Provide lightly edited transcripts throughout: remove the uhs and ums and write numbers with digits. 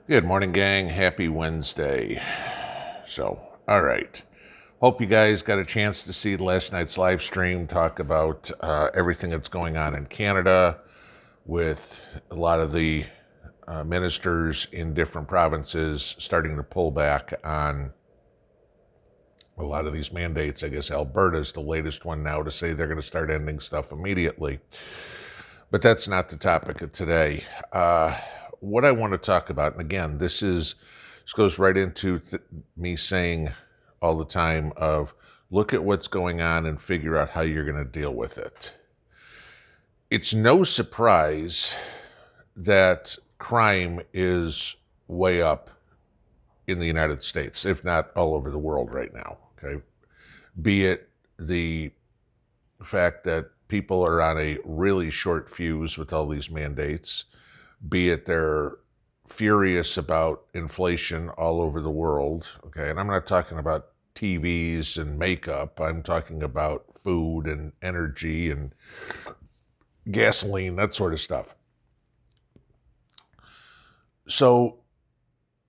Good morning, gang. Happy Wednesday. All right. Hope you guys got a chance to see last night's live stream, talk about everything that's going on in Canada with a lot of the ministers in different provinces starting to pull back on a lot of these mandates. I guess Alberta's the latest one now to say they're going to start ending stuff immediately. But that's not the topic of today. What I want to talk about, and again, this goes right into me saying all the time of look at what's going on and figure out how you're going to deal with it. It's no surprise that crime is way up in the United States, if not all over the world right now. Okay, be it the fact that people are on a really short fuse with all these mandates, be it they're furious about inflation all over the world, okay? And I'm not talking about TVs and makeup. I'm talking about food and energy and gasoline, that sort of stuff. So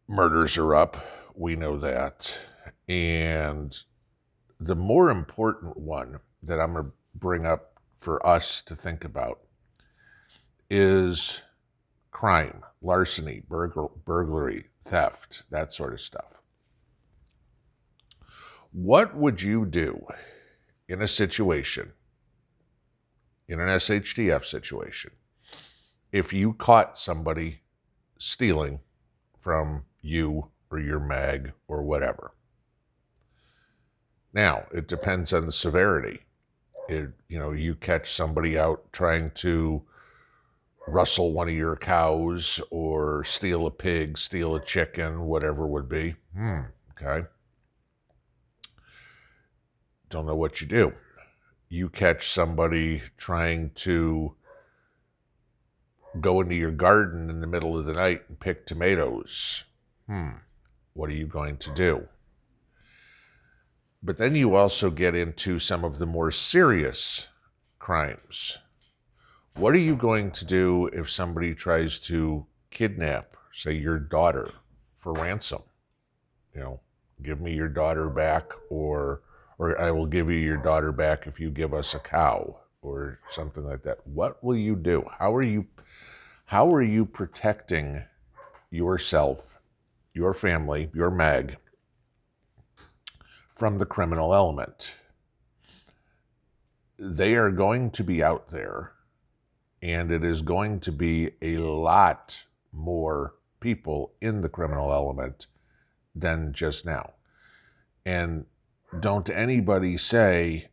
murders are up. We know that. And the more important one that I'm going to bring up for us to think about is crime, larceny, burglary, theft, that sort of stuff. What would you do in a situation, in an SHTF situation, if you caught somebody stealing from you or your mag or whatever? Now, it depends on the severity. You catch somebody out trying to rustle one of your cows or steal a pig, steal a chicken, whatever it would be. Okay. Don't know what you do. You catch somebody trying to go into your garden in the middle of the night and pick tomatoes. What are you going to do? But then you also get into some of the more serious crimes. What are you going to do if somebody tries to kidnap, say, your daughter for ransom? Give me your daughter back, or I will give you your daughter back if you give us a cow, or something like that. What will you do? How are you protecting yourself, your family, your mag from the criminal element? They are going to be out there, and it is going to be a lot more people in the criminal element than just now. And don't anybody say,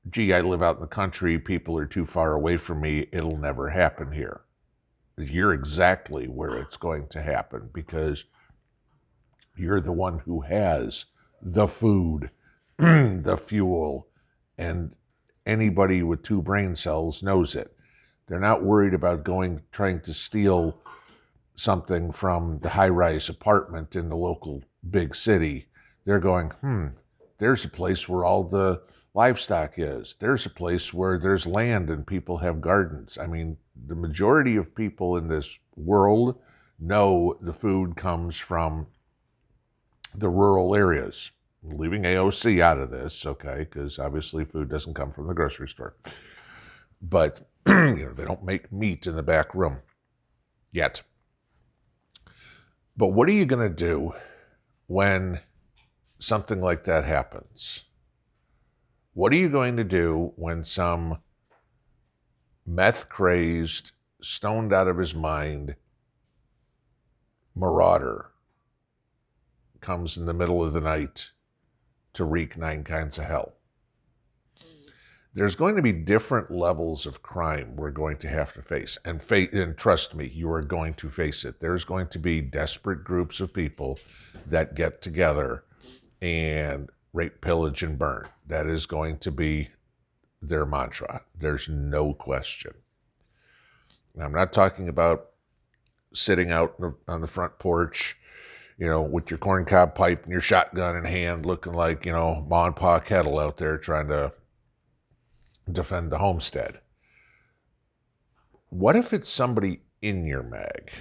gee, I live out in the country, people are too far away from me, it'll never happen here. You're exactly where it's going to happen, because you're the one who has the food, the fuel, and anybody with two brain cells knows it. They're not worried about trying to steal something from the high-rise apartment in the local big city. They're going, there's a place where all the livestock is. There's a place where there's land and people have gardens. I mean, the majority of people in this world know the food comes from the rural areas. Leaving AOC out of this, okay, because obviously food doesn't come from the grocery store. But, they don't make meat in the back room yet. But what are you going to do when something like that happens? What are you going to do when some meth-crazed, stoned out of his mind marauder comes in the middle of the night to wreak nine kinds of hell? There's going to be different levels of crime we're going to have to face. And trust me, you are going to face it. There's going to be desperate groups of people that get together and rape, pillage, and burn. That is going to be their mantra. There's no question. And I'm not talking about sitting out on the front porch, with your corncob pipe and your shotgun in hand, looking like, Ma and Pa Kettle out there trying to defend the homestead. What if it's somebody in your mag?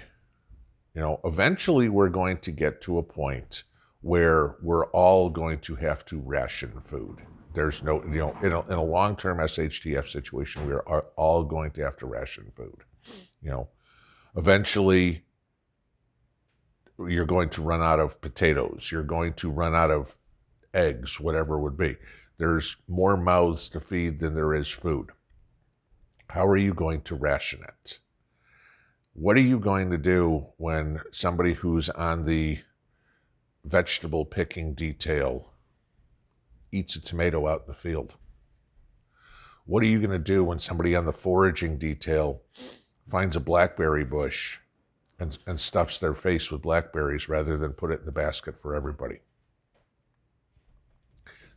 Eventually we're going to get to a point where we're all going to have to ration food. There's no, in a long-term SHTF situation, we are all going to have to ration food. Eventually you're going to run out of potatoes. You're going to run out of eggs, whatever it would be. There's more mouths to feed than there is food. How are you going to ration it? What are you going to do when somebody who's on the vegetable picking detail eats a tomato out in the field? What are you going to do when somebody on the foraging detail finds a blackberry bush and stuffs their face with blackberries rather than put it in the basket for everybody?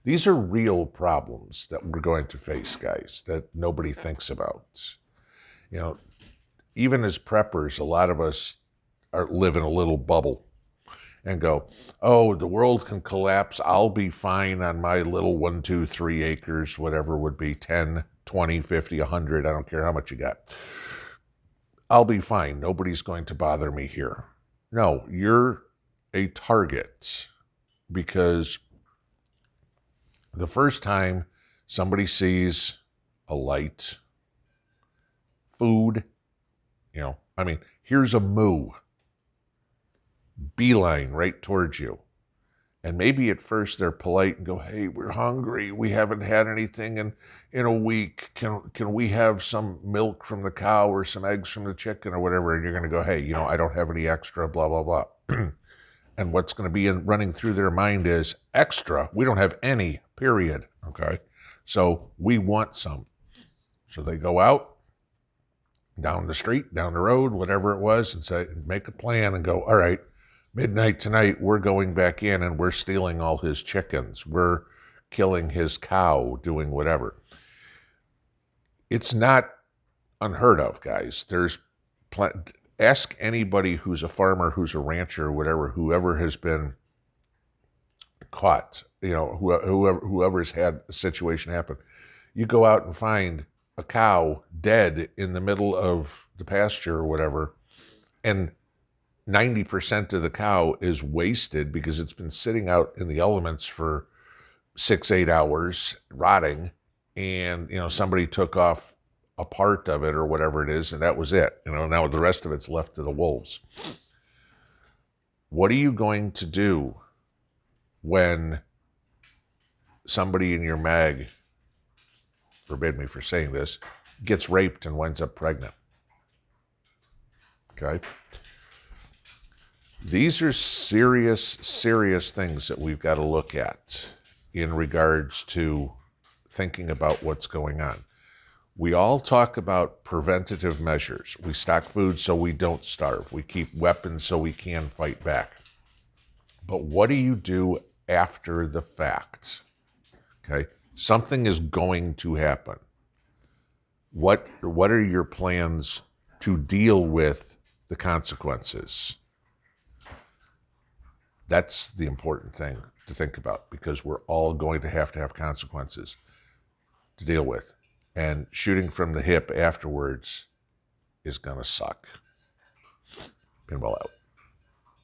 These are real problems that we're going to face, guys, that nobody thinks about. Even as preppers, a lot of us live in a little bubble and go, oh, the world can collapse. I'll be fine on my little 1, 2, 3 acres, whatever would be 10, 20, 50, 100. I don't care how much you got. I'll be fine. Nobody's going to bother me here. No, you're a target, because the first time somebody sees a light, food, here's a moo, beeline right towards you. And maybe at first they're polite and go, hey, we're hungry. We haven't had anything in a week. Can we have some milk from the cow or some eggs from the chicken or whatever? And you're going to go, hey, I don't have any extra, blah, blah, blah. And what's going to be running through their mind is extra. We don't have any, period. Okay. So we want some. So they go out down the street, down the road, whatever it was, and make a plan and go, all right, midnight tonight, we're going back in and we're stealing all his chickens. We're killing his cow, doing whatever. It's not unheard of, guys. Ask anybody who's a farmer, who's a rancher, whatever, whoever has been caught, whoever's had a situation happen. You go out and find a cow dead in the middle of the pasture or whatever, and 90% of the cow is wasted because it's been sitting out in the elements for 6-8 hours, rotting, and somebody took off a part of it or whatever it is, and that was it. Now the rest of it's left to the wolves. What are you going to do when somebody in your mag, forbid me for saying this, gets raped and winds up pregnant? Okay? These are serious, serious things that we've got to look at in regards to thinking about what's going on. We all talk about preventative measures. We stock food so we don't starve. We keep weapons so we can fight back. But what do you do after the fact? Okay? Something is going to happen. What are your plans to deal with the consequences? That's the important thing to think about, because we're all going to have consequences to deal with. And shooting from the hip afterwards is going to suck. Pinball out.